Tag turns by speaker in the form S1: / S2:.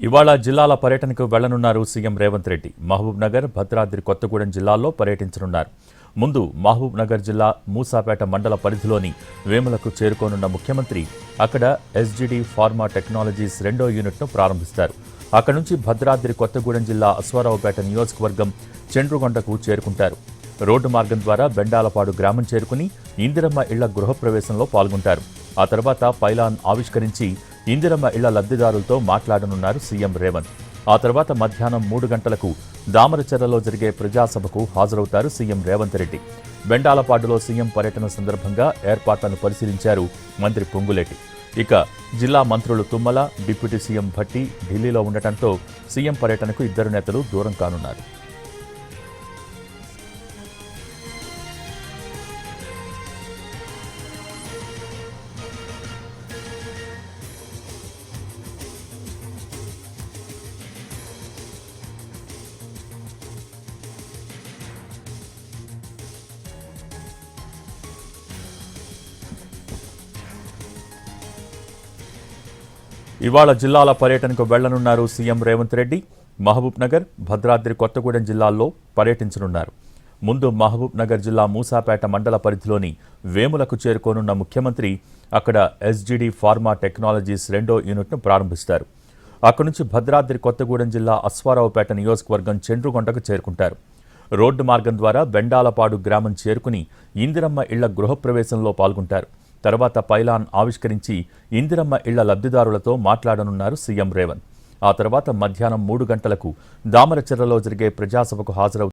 S1: ఇవాళ జిల్లాల పర్యటనకు వెళ్లనున్నారు సీఎం రేవంత్ రెడ్డి. మహబూబ్ నగర్, భద్రాద్రి కొత్తగూడెం జిల్లాల్లో పర్యటించనున్నారు. ముందు మహబూబ్ నగర్ జిల్లా మూసాపేట మండల పరిధిలోని వేములకు చేరుకోనున్న ముఖ్యమంత్రి అక్కడ ఎస్జీడీ ఫార్మా టెక్నాలజీస్ 2వ యూనిట్ను ప్రారంభిస్తారు. అక్కడి నుంచి భద్రాద్రి కొత్తగూడెం జిల్లా అశ్వారావుపేట నియోజకవర్గం చెండ్రుగొండకు చేరుకుంటారు. రోడ్డు మార్గం ద్వారా బెండాలపాడు గ్రామం చేరుకుని ఇందిరమ్మ ఇళ్ల గృహప్రవేశంలో పాల్గొంటారు. ఆ తర్వాత పైలాన్ ఆవిష్కరించి ఇందిరమ్మ ఇళ్ల లబ్ధిదారులతో మాట్లాడనున్నారు సీఎం రేవంత్. ఆ తర్వాత మధ్యాహ్నం 3 గంటలకు దామరచెర్లలో జరిగే ప్రజాసభకు హాజరవుతారు సీఎం రేవంత్ రెడ్డి. బెండాలపాడులో సీఎం పర్యటన సందర్భంగా ఏర్పాట్లను పరిశీలించారు మంత్రి పొంగులేటి. ఇక జిల్లా మంత్రులు తుమ్మల, డిప్యూటీ సీఎం భట్టి ఢిల్లీలో ఉండటంతో సీఎం పర్యటనకు ఇద్దరు నేతలు దూరం కానున్నారు. ఇవాళ జిల్లాల పర్యటనకు వెళ్లనున్నారు సీఎం రేవంత్ రెడ్డి. మహబూబ్ నగర్, భద్రాద్రి కొత్తగూడెం జిల్లాల్లో పర్యటించనున్నారు. ముందు మహబూబ్ నగర్ జిల్లా మూసాపేట మండల పరిధిలోని వేములకు చేరుకోనున్న ముఖ్యమంత్రి అక్కడ ఎస్జీడీ ఫార్మా టెక్నాలజీస్ 2వ యూనిట్ను ప్రారంభిస్తారు. అక్కడి నుంచి భద్రాద్రి కొత్తగూడెం జిల్లా అశ్వారావుపేట నియోజకవర్గం చెండ్రుగొండకు చేరుకుంటారు. రోడ్డు మార్గం ద్వారా బెండాలపాడు గ్రామం చేరుకుని ఇందిరమ్మ ఇళ్ల గృహప్రవేశంలో పాల్గొంటారు. తర్వాత పైలాన్ ఆవిష్కరించి ఇందిరమ్మ ఇళ్ల లబ్ధిదారులతో మాట్లాడనున్నారు సీఎం రేవంత్. ఆ తర్వాత మధ్యాహ్నం 3 గంటలకు దామరచెర్లలో జరిగే ప్రజాసభకు హాజరవుతారు.